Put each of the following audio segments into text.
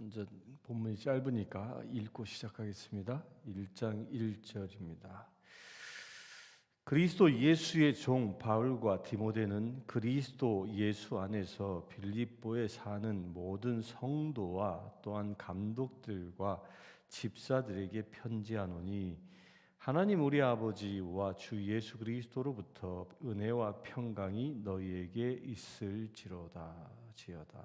먼저 본문이 짧으니까 읽고 시작하겠습니다. 1장 1절입니다. 그리스도 예수의 종 바울과 디모데는 그리스도 예수 안에서 빌립보에 사는 모든 성도와 또한 감독들과 집사들에게 편지하노니 하나님 우리 아버지와 주 예수 그리스도로부터 은혜와 평강이 너희에게 있을지로다 지어다.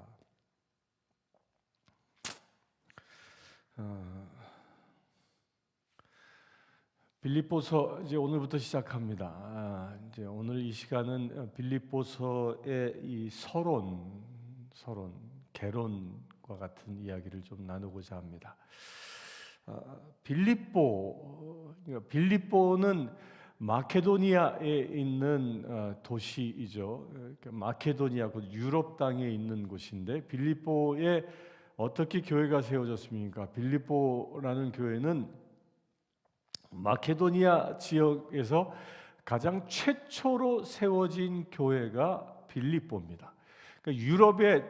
빌립보서 이제 오늘부터 시작합니다. 이제 오늘 이 시간은 빌립보서의 이 개론과 같은 이야기를 좀 나누고자 합니다. 빌립보는 마케도니아에 있는 도시이죠. 마케도니아, 유럽 땅에 있는 곳인데 빌립보에 어떻게 교회가 세워졌습니까? 빌립보라는 교회는 마케도니아 지역에서 가장 최초로 세워진 교회가 빌립보입니다. 그러니까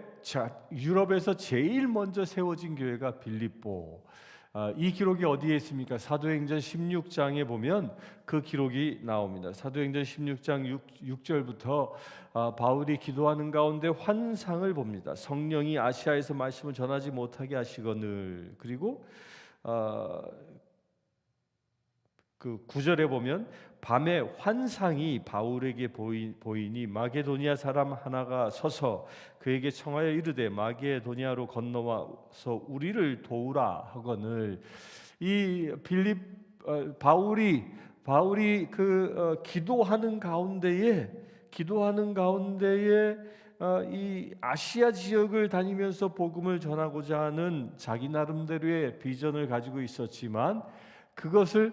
유럽에서 제일 먼저 세워진 교회가 빌립보. 이 기록이 어디에 있습니까? 사도행전 16장에 보면 그 기록이 나옵니다. 사도행전 16장 6절부터 바울이 기도하는 가운데 환상을 봅니다. 성령이 아시아에서 말씀을 전하지 못하게 하시거늘. 그리고 그 9절에 보면 밤에 환상이 바울에게 보이니 마게도니아 사람 하나가 서서 그에게 청하여 이르되 마게도니아로 건너와서 우리를 도우라 하거늘. 이 바울이 기도하는 가운데에 이 아시아 지역을 다니면서 복음을 전하고자 하는 자기 나름대로의 비전을 가지고 있었지만 그것을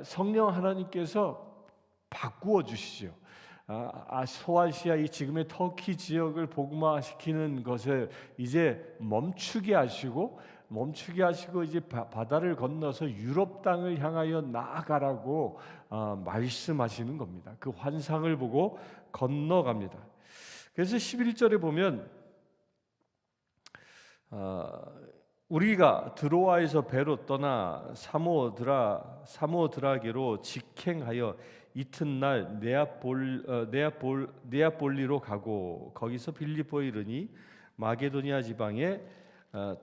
성령 하나님께서 바꾸어 주시죠. 소아시아 이 지금의 터키 지역을 복음화시키는 것을 이제 멈추게 하시고 이제 바다를 건너서 유럽 땅을 향하여 나아가라고 말씀하시는 겁니다. 그 환상을 보고 건너갑니다. 그래서 11절에 보면 우리가 드로아에서 배로 떠나 사모드라게로 직행하여 이튿날 네아폴리로 가고 거기서 빌립보에 이르니 마게도니아 지방의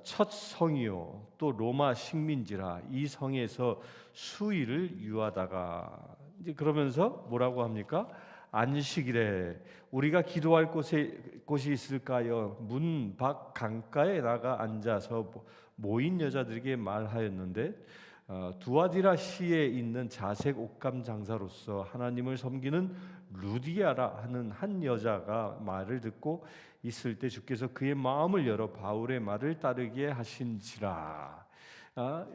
첫 성이요 또 로마 식민지라 이 성에서 수일을 유하다가 이제 그러면서 뭐라고 합니까? 안식일에 우리가 기도할 곳이 있을까요? 문 밖 강가에 나가 앉아서 모인 여자들에게 말하였는데 두아디라 시에 있는 자색 옷감 장사로서 하나님을 섬기는 루디아라 하는 한 여자가 말을 듣고 있을 때 주께서 그의 마음을 열어 바울의 말을 따르게 하신지라.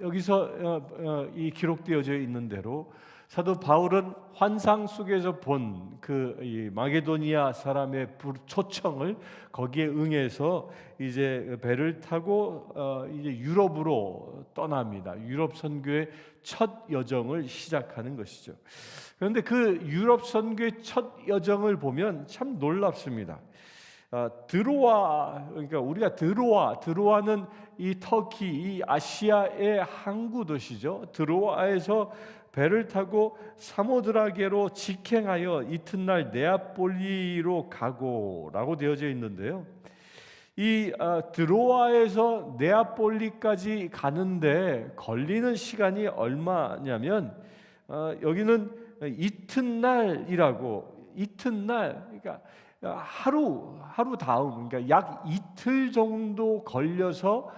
여기서 이 기록되어져 있는 대로 사도 바울은 환상 속에서 본 그 마게도니아 사람의 초청을 거기에 응해서 이제 배를 타고 이제 유럽으로 떠납니다. 유럽 선교의 첫 여정을 시작하는 것이죠. 그런데 그 유럽 선교의 첫 여정을 보면 참 놀랍습니다. 그러니까 우리가 드로아는 이 터키, 이 아시아의 항구 도시죠. 드로아에서 배를 타고 사모드라게로 직행하여 이튿날 네아폴리로 가고라고 되어져 있는데요. 이 드로아에서 네아폴리까지 가는데 걸리는 시간이 얼마냐면 여기는 이튿날이라고 그러니까 하루 다음 그러니까 약 이틀 정도 걸려서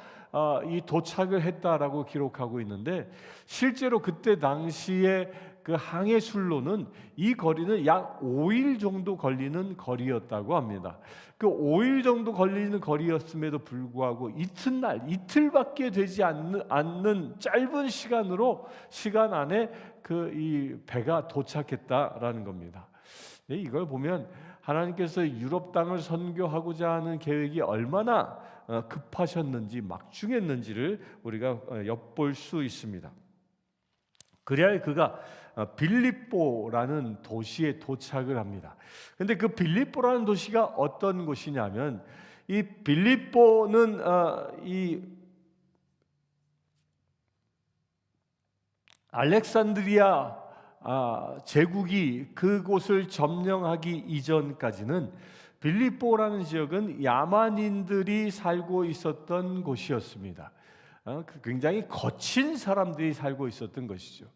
이 도착을 했다라고 기록하고 있는데 실제로 그때 당시에 그 항해술로는 이 거리는 약 5일 정도 걸리는 거리였다고 합니다. 그 5일 정도 걸리는 거리였음에도 불구하고 이틀밖에 되지 않는 짧은 시간 안에 그 이 배가 도착했다라는 겁니다. 이걸 보면 하나님께서 유럽 땅을 선교하고자 하는 계획이 얼마나 급하셨는지 막중했는지를 우리가 엿볼 수 있습니다. 그래야 그가 빌립보라는 도시에 도착을 합니다. 그런데 그 빌립보라는 도시가 어떤 곳이냐면 이 빌립보는 이 알렉산드리아 제국이 그곳을 점령하기 이전까지는 빌립보라는 지역은 야만인들이 살고 있었던 곳이었습니다. 굉장히 거친 사람들이 살고 있었던 것이죠.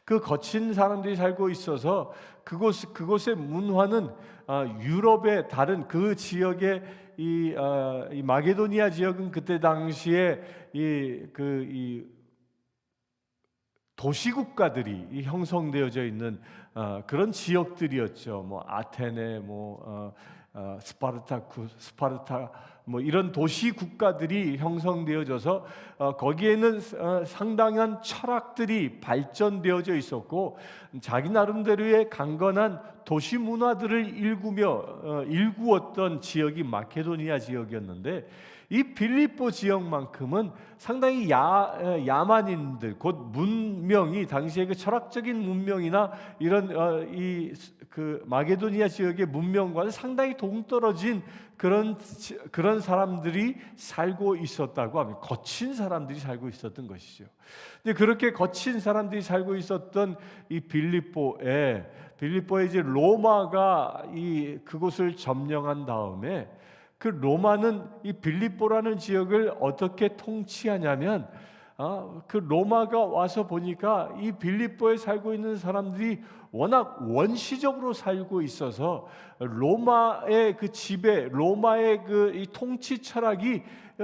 그 거친 사람들이 살고 있어서 그곳의 문화는 유럽의 다른 그 지역의 이 마게도니아 지역은 그때 당시에 이 도시국가들이 형성되어져 있는 그런 지역들이었죠. 뭐 아테네, 스파르타 뭐 이런 도시 국가들이 형성되어져서 거기에는 상당한 철학들이 발전되어져 있었고 자기 나름대로의 강건한 도시 문화들을 일구었던 지역이 마케도니아 지역이었는데 이 빌립보 지역만큼은 상당히 야만인들 곧 문명이 당시의 그 철학적인 문명이나 이런 그 마게도니아 지역의 문명과는 상당히 동떨어진 그런 사람들이 살고 있었다고 합니다. 거친 사람들이 살고 있었던 것이죠. 근데 그렇게 거친 사람들이 살고 있었던 이 빌립보에 이제 로마가 그곳을 점령한 다음에 그 로마는 이 빌립보라는 지역을 어떻게 통치하냐면 그 로마가 와서 보니까 이 빌립보에 살고 있는 사람들이 워낙 원시적으로 살고 있어서 로마의 그 지배, 로마의 이 통치 철학이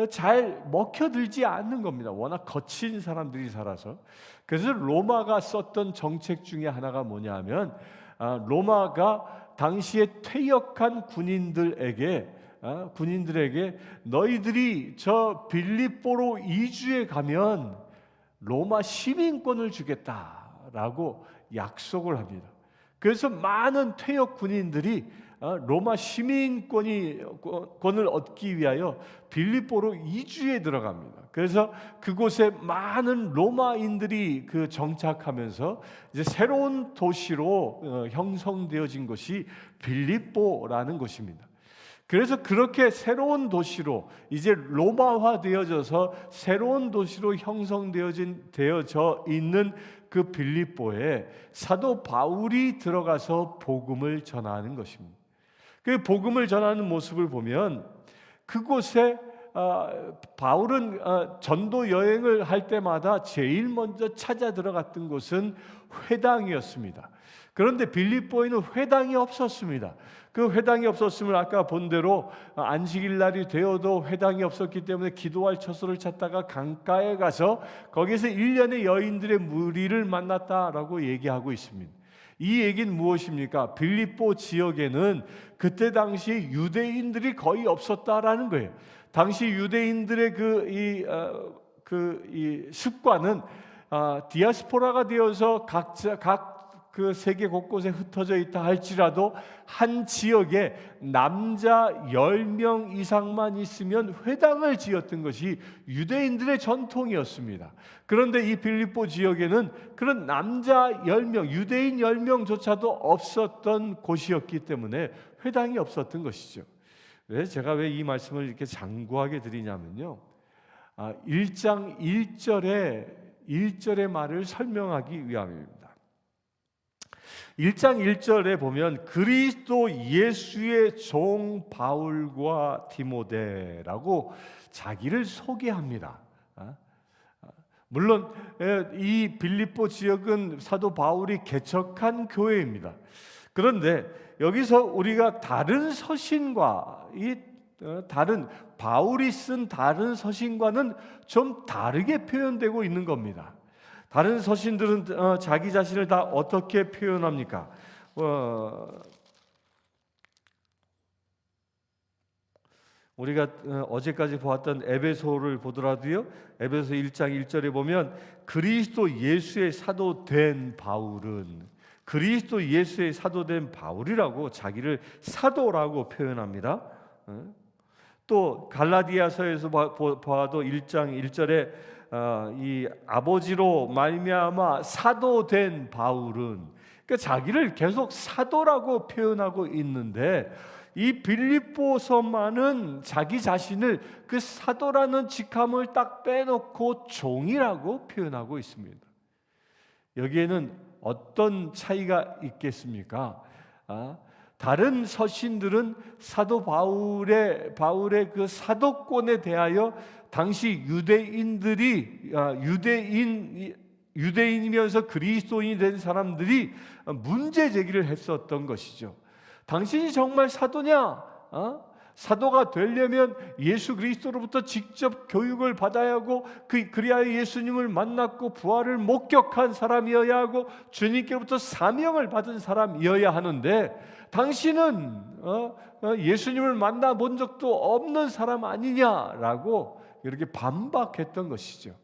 잘 먹혀들지 않는 겁니다. 워낙 거친 사람들이 살아서. 그래서 로마가 썼던 정책 중에 하나가 뭐냐면 로마가 당시에 퇴역한 군인들에게 너희들이 저 빌립보로 이주해 가면 로마 시민권을 주겠다라고 약속을 합니다. 그래서 많은 퇴역 군인들이 로마 시민권을 얻기 위하여 빌립보로 이주해 들어갑니다. 그래서 그곳에 많은 로마인들이 정착하면서 이제 새로운 도시로 형성되어진 것이 빌립보라는 곳입니다. 그래서 그렇게 새로운 도시로 이제 로마화 되어져서 새로운 도시로 형성되어져 있는 그 빌립보에 사도 바울이 들어가서 복음을 전하는 것입니다. 그 복음을 전하는 모습을 보면 그곳에 바울은 전도 여행을 할 때마다 제일 먼저 찾아 들어갔던 곳은 회당이었습니다. 그런데 빌립보에는 회당이 없었습니다. 그 회당이 없었음을 아까 본 대로 안식일 날이 되어도 회당이 없었기 때문에 기도할 처소를 찾다가 강가에 가서 거기서 1년의 여인들의 무리를 만났다라고 얘기하고 있습니다. 이 얘기는 무엇입니까? 빌립보 지역에는 그때 당시 유대인들이 거의 없었다라는 거예요. 당시 유대인들의 이 습관은 디아스포라가 되어서 각 그 세계 곳곳에 흩어져 있다 할지라도 한 지역에 남자 10명 이상만 있으면 회당을 지었던 것이 유대인들의 전통이었습니다. 그런데 이 빌립보 지역에는 그런 남자 10명, 유대인 10명조차도 없었던 곳이었기 때문에 회당이 없었던 것이죠. 제가 왜 이 말씀을 이렇게 장구하게 드리냐면요, 1장 1절의 말을 설명하기 위함입니다. 1장 1절에 보면 그리스도 예수의 종 바울과 디모데라고 자기를 소개합니다. 물론 이 빌립보 지역은 사도 바울이 개척한 교회입니다. 그런데 여기서 우리가 다른 서신과 다른 바울이 쓴 다른 서신과는 좀 다르게 표현되고 있는 겁니다. 다른 서신들은 자기 자신을 다 어떻게 표현합니까? 우리가 어제까지 보았던 에베소를 보더라도요, 에베소 1장 1절에 보면 그리스도 예수의 사도된 바울은 그리스도 예수의 사도된 바울이라고 자기를 사도라고 표현합니다. 또 갈라디아서에서 봐도 1장 1절에 이 아버지로 말미암아 사도된 바울은, 그러니까 자기를 계속 사도라고 표현하고 있는데 이 빌립보서만은 자기 자신을 그 사도라는 직함을 딱 빼놓고 종이라고 표현하고 있습니다. 여기에는 어떤 차이가 있겠습니까? 다른 서신들은 사도 바울의 그 사도권에 대하여 당시 유대인이면서 그리스도인이 된 사람들이 문제 제기를 했었던 것이죠. 당신이 정말 사도냐? 사도가 되려면 예수 그리스도로부터 직접 교육을 받아야 하고 그리하여 예수님을 만났고 부활을 목격한 사람이어야 하고 주님께로부터 사명을 받은 사람이어야 하는데 당신은 예수님을 만나본 적도 없는 사람 아니냐라고 이렇게 반박했던 것이죠.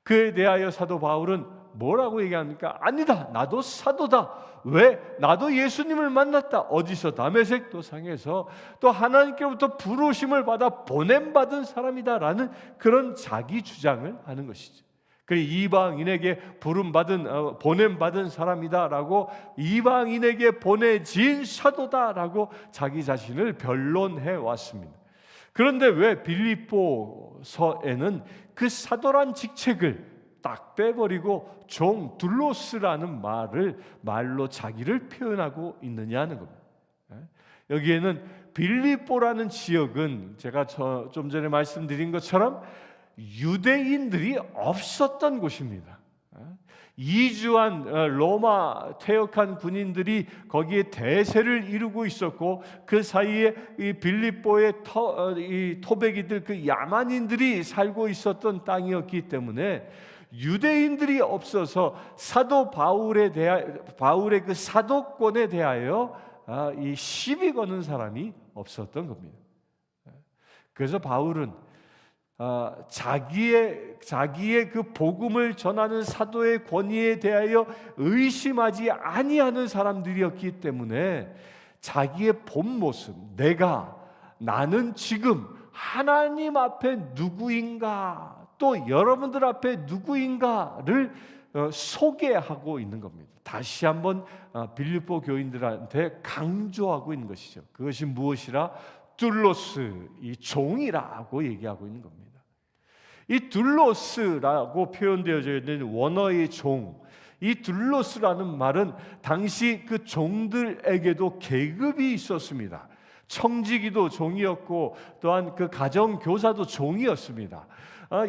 그에 대하여 사도 바울은 뭐라고 얘기합니까? 아니다, 나도 사도다. 왜? 나도 예수님을 만났다. 어디서? 다메섹 도상에서. 또 하나님께로부터 부르심을 받아 보냄받은 사람이다라는 그런 자기 주장을 하는 것이죠. 그리고 이방인에게 보냄받은 사람이다라고, 이방인에게 보내진 사도다라고 자기 자신을 변론해 왔습니다. 그런데 왜 빌립보서에는 그 사도란 직책을 딱 빼버리고 종 둘로스라는 말로 자기를 표현하고 있느냐는 겁니다. 여기에는 빌립보라는 지역은 제가 좀 전에 말씀드린 것처럼 유대인들이 없었던 곳입니다. 이주한 로마 퇴역한 군인들이 거기에 대세를 이루고 있었고, 그 사이에 이 빌립보의 토백이들, 그 야만인들이 살고 있었던 땅이었기 때문에 유대인들이 없어서 사도 바울의 그 사도권에 대하여 이 시비 거는 사람이 없었던 겁니다. 그래서 바울은 자기의 그 복음을 전하는 사도의 권위에 대하여 의심하지 아니하는 사람들이었기 때문에 자기의 본 모습, 나는 지금 하나님 앞에 누구인가, 또 여러분들 앞에 누구인가를 소개하고 있는 겁니다. 다시 한번 빌립보 교인들한테 강조하고 있는 것이죠. 그것이 무엇이라? 둘로스, 이 종이라고 얘기하고 있는 겁니다. 이 둘로스라고 표현되어져 있는 원어의 종, 이 둘로스라는 말은 당시 그 종들에게도 계급이 있었습니다. 청지기도 종이었고 또한 그 가정교사도 종이었습니다.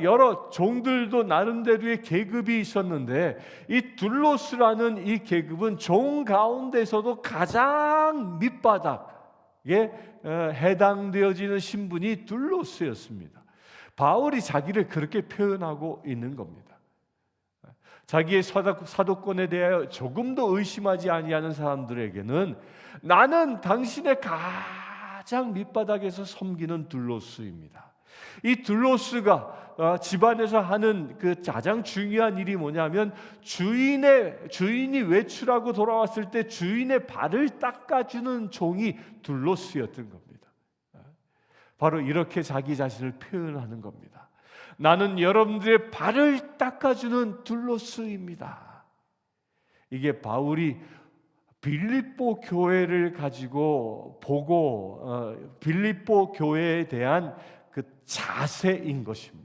여러 종들도 나름대로의 계급이 있었는데 이 둘로스라는 이 계급은 종 가운데서도 가장 밑바닥에 해당되어지는 신분이 둘로스였습니다. 바울이 자기를 그렇게 표현하고 있는 겁니다. 자기의 사도권에 대하여 조금도 의심하지 아니하는 사람들에게는 나는 당신의 가장 밑바닥에서 섬기는 둘로스입니다. 이 둘로스가 집안에서 하는 그 가장 중요한 일이 뭐냐면 주인이 외출하고 돌아왔을 때 주인의 발을 닦아주는 종이 둘로스였던 겁니다. 바로 이렇게 자기 자신을 표현하는 겁니다. 나는 여러분들의 발을 닦아주는 둘로스입니다. 이게 바울이 빌립보 교회를 가지고 보고 빌립보 교회에 대한 그 자세인 것입니다.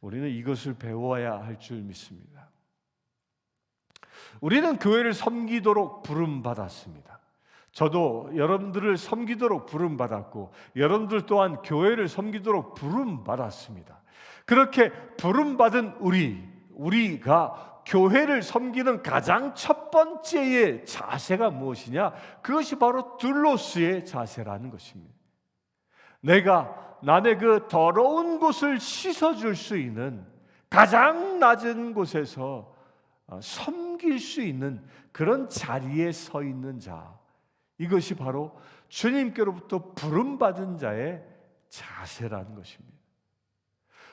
우리는 이것을 배워야 할 줄 믿습니다. 우리는 교회를 섬기도록 부름받았습니다. 저도 여러분들을 섬기도록 부름받았고 여러분들 또한 교회를 섬기도록 부름받았습니다. 그렇게 부름받은 우리가 교회를 섬기는 가장 첫 번째의 자세가 무엇이냐? 그것이 바로 둘로스의 자세라는 것입니다. 내가 남의 그 더러운 곳을 씻어줄 수 있는 가장 낮은 곳에서 섬길 수 있는 그런 자리에 서 있는 자, 이것이 바로 주님께로부터 부름받은 자의 자세라는 것입니다.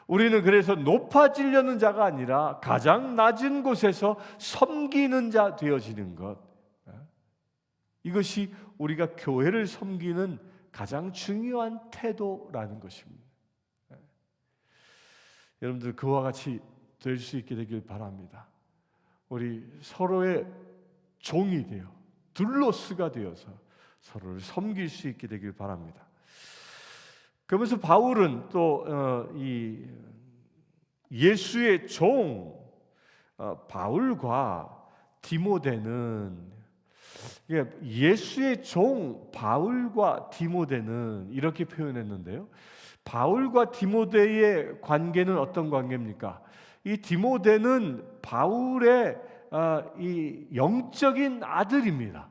우리는 그래서 높아지려는 자가 아니라 가장 낮은 곳에서 섬기는 자 되어지는 것, 이것이 우리가 교회를 섬기는 가장 중요한 태도라는 것입니다. 여러분들 그와 같이 될 수 있게 되길 바랍니다. 우리 서로의 종이 되어 둘로스가 되어서 서로를 섬길 수 있게 되길 바랍니다. 그러면서 바울은 또 이 예수의 종, 바울과 디모데는, 예수의 종 바울과 디모데는 이렇게 표현했는데요. 바울과 디모데의 관계는 어떤 관계입니까? 이 디모데는 바울의 이 영적인 아들입니다.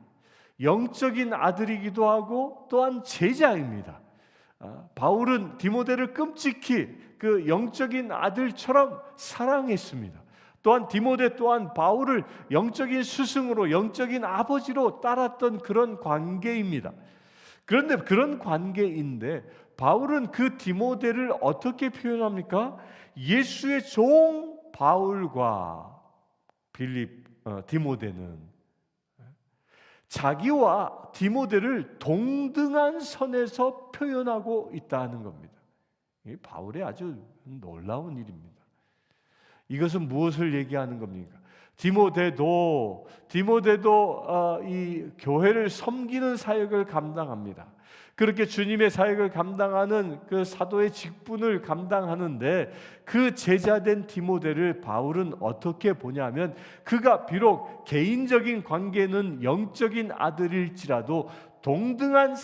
영적인 아들이기도 하고 또한 제자입니다. 바울은 디모데를 끔찍히 그 영적인 아들처럼 사랑했습니다. 또한 디모데 또한 바울을 영적인 스승으로, 영적인 아버지로 따랐던 그런 관계입니다. 그런데 그런 관계인데 바울은 그 디모데를 어떻게 표현합니까? 예수의 종 바울과 디모데는 자기와 디모데를 동등한 선에서 표현하고 있다는 겁니다. 이 바울의 아주 놀라운 일입니다. 이것은 무엇을 얘기하는 겁니까? 디모데도 이 교회를 섬기는 사역을 감당합니다. 그렇게 주님의 사역을 감당하는 그 사도의 직분을 감당하는데 그 제자된 디모데를 바울은 어떻게 보냐면, 그가 비록 개인적인 관계는 영적인 아들일지라도 동등한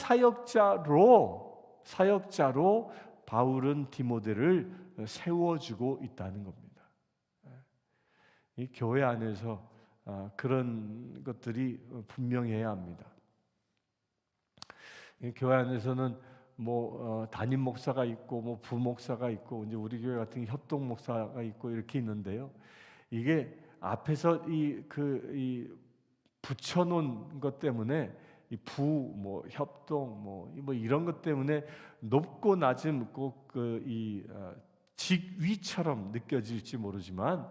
사역자로 바울은 디모데를 세워주고 있다는 겁니다. 이 교회 안에서 그런 것들이 분명해야 합니다. 이 교회 안에서는 담임 목사가 있고 부목사가 있고, 이제 우리 교회 같은 협동 목사가 있고 이렇게 있는데요. 이게 앞에서 이 붙여놓은 것 때문에 이 협동 이런 것 때문에 높고 낮은 꼭 직위처럼 느껴질지 모르지만,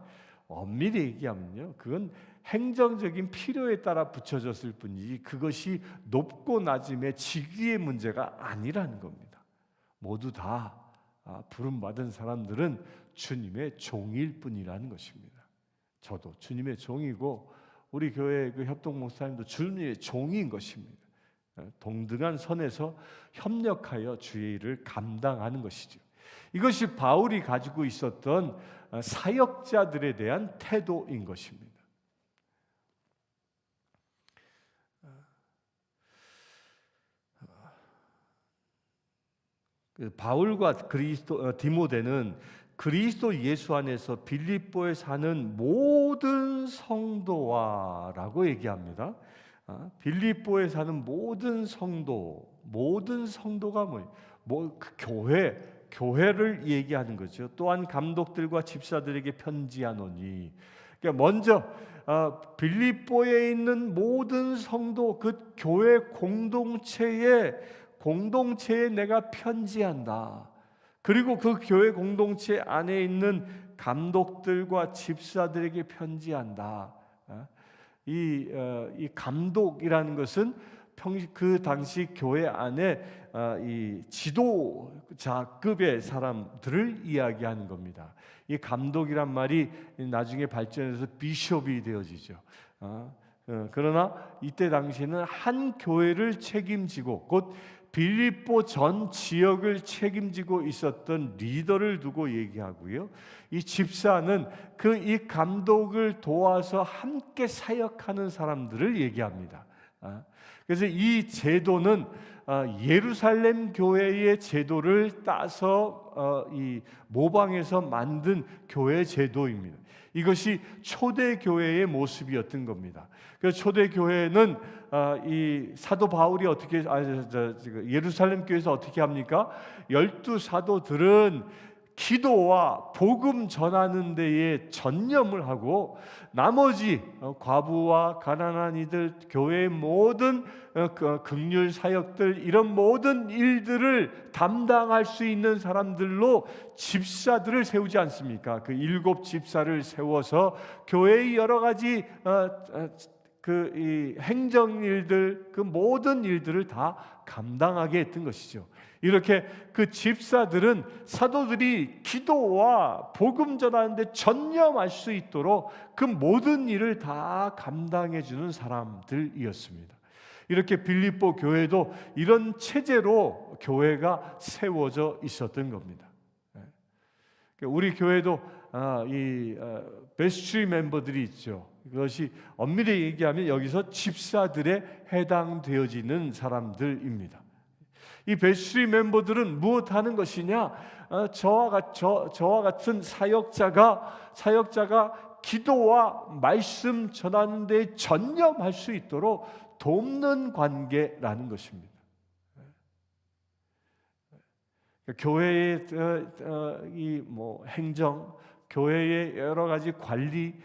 엄밀히 얘기하면요, 그건 행정적인 필요에 따라 붙여졌을 뿐이지 그것이 높고 낮음의 직위의 문제가 아니라는 겁니다. 모두 다 부름받은 사람들은 주님의 종일 뿐이라는 것입니다. 저도 주님의 종이고 우리 교회 그 협동 목사님도 주님의 종인 것입니다. 동등한 선에서 협력하여 주의 일을 감당하는 것이죠. 이것이 바울이 가지고 있었던 사역자들에 대한 태도인 것입니다. 바울과 디모데는 그리스도 예수 안에서 빌립보에 사는 모든 성도와라고 얘기합니다. 빌립보에 사는 모든 성도가 교회를 얘기하는 거죠. 또한 감독들과 집사들에게 편지하노니, 그러니까 먼저 빌립보에 있는 모든 성도, 그 교회 공동체에 내가 편지한다. 그리고 그 교회 공동체 안에 있는 감독들과 집사들에게 편지한다. 이 감독이라는 것은 그 당시 교회 안에 이 지도자급의 사람들을 이야기하는 겁니다. 이 감독이란 말이 나중에 발전해서 비숍이 되어지죠. 그러나 이때 당시에는 한 교회를 책임지고 곧 빌립보 전 지역을 책임지고 있었던 리더를 두고 얘기하고요. 이 집사는 이 감독을 도와서 함께 사역하는 사람들을 얘기합니다. 그래서 이 제도는 예루살렘 교회의 제도를 따서 모방해서 만든 교회 제도입니다. 이것이 초대 교회의 모습이었던 겁니다. 그래서 초대 교회는 이 사도 바울이 예루살렘 교회에서 어떻게 합니까? 12 사도들은 기도와 복음 전하는 데에 전념을 하고 나머지 과부와 가난한 이들, 교회의 모든 긍휼 사역들, 이런 모든 일들을 담당할 수 있는 사람들로 집사들을 세우지 않습니까? 그 7 집사를 세워서 교회의 여러 가지 이 행정 일들, 그 모든 일들을 다 감당하게 했던 것이죠. 이렇게 그 집사들은 사도들이 기도와 복음 전하는데 전념할 수 있도록 그 모든 일을 다 감당해 주는 사람들이었습니다. 이렇게 빌립보 교회도 이런 체제로 교회가 세워져 있었던 겁니다. 우리 교회도 베스트리 멤버들이 있죠. 그것이 엄밀히 얘기하면 여기서 집사들에 해당되어지는 사람들입니다. 이 베스트리 멤버들은 무엇 하는 것이냐? 저와 같은 사역자가 기도와 말씀 전하는 데 전념할 수 있도록 돕는 관계라는 것입니다. 교회의 행정, 교회의 여러 가지 관리,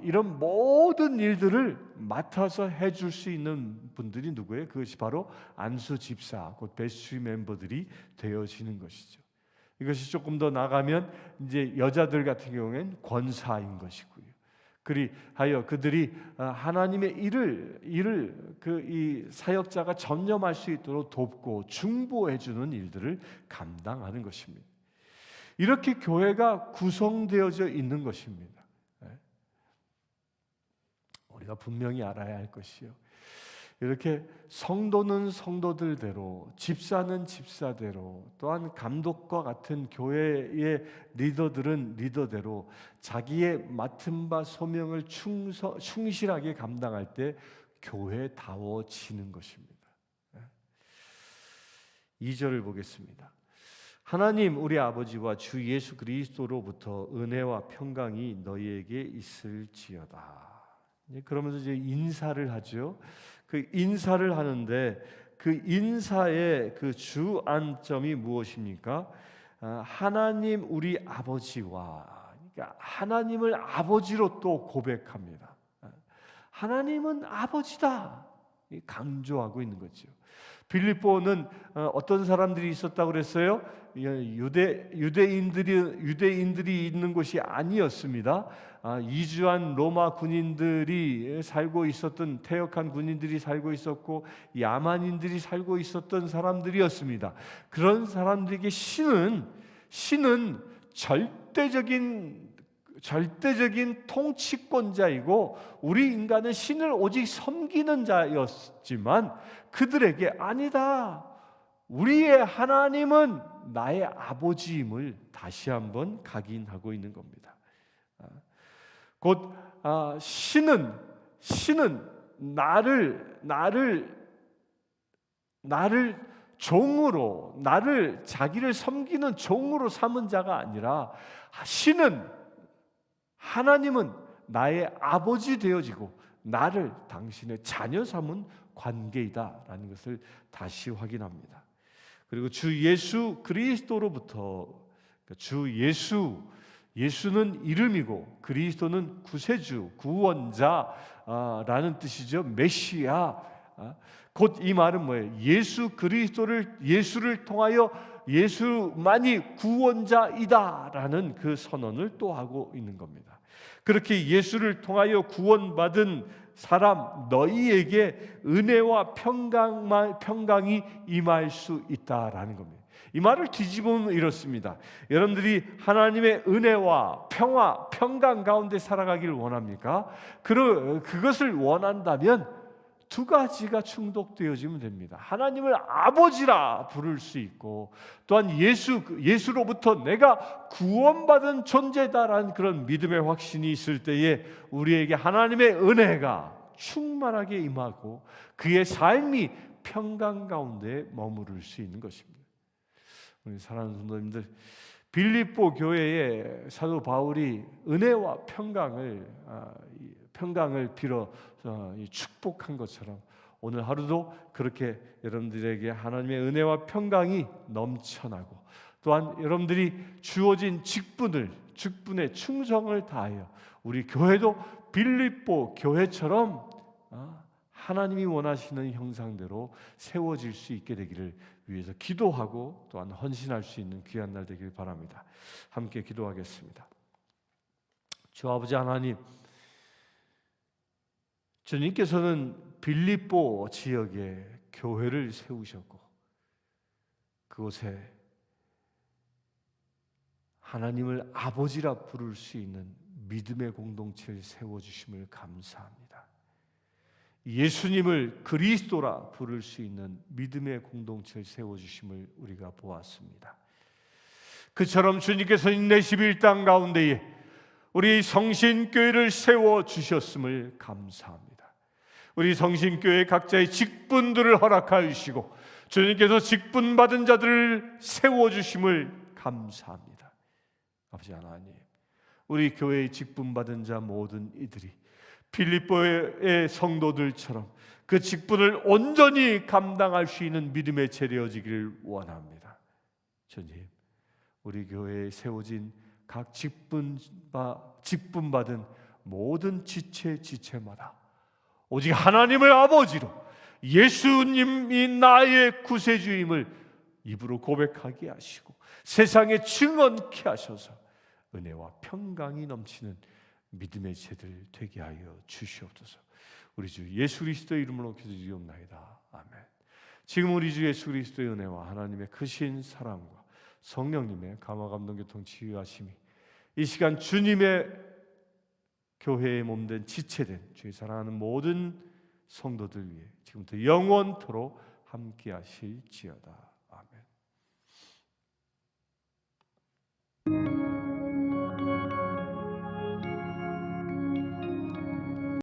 이런 모든 일들을 맡아서 해줄 수 있는 분들이 누구예요? 그것이 바로 안수 집사, 곧 베스트리 멤버들이 되어지는 것이죠. 이것이 조금 더 나가면 이제 여자들 같은 경우에는 권사인 것이고요. 그리하여 그들이 하나님의 일을 이 사역자가 전념할 수 있도록 돕고 중보해 주는 일들을 감당하는 것입니다. 이렇게 교회가 구성되어져 있는 것입니다. 우리가 분명히 알아야 할 것이요. 이렇게 성도는 성도들대로, 집사는 집사대로, 또한 감독과 같은 교회의 리더들은 리더대로 자기의 맡은 바 소명을 충실하게 감당할 때 교회다워지는 것입니다. 2절을 보겠습니다. 하나님 우리 아버지와 주 예수 그리스도로부터 은혜와 평강이 너희에게 있을지어다. 그러면서 이제 인사를 하죠. 그 인사를 하는데 그 인사의 그 주안점이 무엇입니까? 하나님 우리 아버지와, 그러니까 하나님을 아버지로 또 고백합니다. 하나님은 아버지다 강조하고 있는 거죠. 빌립보는 어떤 사람들이 있었다고 그랬어요? 유대인들이 있는 곳이 아니었습니다. 이주한 로마 군인들이 살고 있었던, 퇴역한 군인들이 살고 있었고 야만인들이 살고 있었던 사람들이었습니다. 그런 사람들에게 신은 절대적인 통치권자이고 우리 인간은 신을 오직 섬기는 자였지만 그들에게 아니다, 우리의 하나님은 나의 아버지임을 다시 한번 각인하고 있는 겁니다. 곧 신은 나를 종으로, 자기를 섬기는 종으로 삼은 자가 아니라 하나님은 나의 아버지 되어지고 나를 당신의 자녀 삼은 관계이다라는 것을 다시 확인합니다. 그리고 주 예수 그리스도로부터, 예수는 이름이고 그리스도는 구세주, 구원자라는 뜻이죠. 메시아. 곧 이 말은 뭐예요? 예수를 통하여 예수만이 구원자이다라는 그 선언을 또 하고 있는 겁니다. 그렇게 예수를 통하여 구원받은 사람 너희에게 은혜와 평강이 임할 수 있다라는 겁니다. 이 말을 뒤집으면 이렇습니다. 여러분들이 하나님의 은혜와 평강 가운데 살아가기를 원합니까? 그것을 원한다면 두 가지가 충족되어지면 됩니다. 하나님을 아버지라 부를 수 있고 또한 예수로부터 내가 구원받은 존재다라는 그런 믿음의 확신이 있을 때에 우리에게 하나님의 은혜가 충만하게 임하고 그의 삶이 평강 가운데 머무를 수 있는 것입니다. 우리 사랑하는 성도님들, 빌립보 교회에 사도 바울이 은혜와 평강을 빌어 축복한 것처럼 오늘 하루도 그렇게 여러분들에게 하나님의 은혜와 평강이 넘쳐나고 또한 여러분들이 주어진 직분에 충성을 다하여 우리 교회도 빌립보 교회처럼 하나님이 원하시는 형상대로 세워질 수 있게 되기를 위해서 기도하고 또한 헌신할 수 있는 귀한 날 되길 바랍니다. 함께 기도하겠습니다. 주 아버지 하나님, 주님께서는 빌립보 지역에 교회를 세우셨고 그곳에 하나님을 아버지라 부를 수 있는 믿음의 공동체를 세워주심을 감사합니다. 예수님을 그리스도라 부를 수 있는 믿음의 공동체를 세워주심을 우리가 보았습니다. 그처럼 주님께서 내 11당 가운데에 우리 성신교회를 세워주셨음을 감사합니다. 우리 성신교회 각자의 직분들을 허락하여 주시고 주님께서 직분 받은 자들을 세워주심을 감사합니다. 아버지 하나님, 우리 교회의 직분 받은 자 모든 이들이 빌립보의 성도들처럼 그 직분을 온전히 감당할 수 있는 믿음의 재려지기를 원합니다. 주님, 우리 교회에 세워진 각 직분 받은 모든 지체마다 오직 하나님을 아버지로 예수님이 나의 구세주임을 입으로 고백하게 하시고 세상에 증언케 하셔서 은혜와 평강이 넘치는 믿음의 세들 되게 하여 주시옵소서. 우리 주 예수 그리스도의 이름으로 기도드리옵나이다. 아멘. 지금 우리 주 예수 그리스도의 은혜와 하나님의 크신 사랑과 성령님의 감화 감동 교통 치유하심이 이 시간 주님의 교회의 몸된 지체된 주의 사랑하는 모든 성도들 위해 지금부터 영원토록 함께 하실지어다.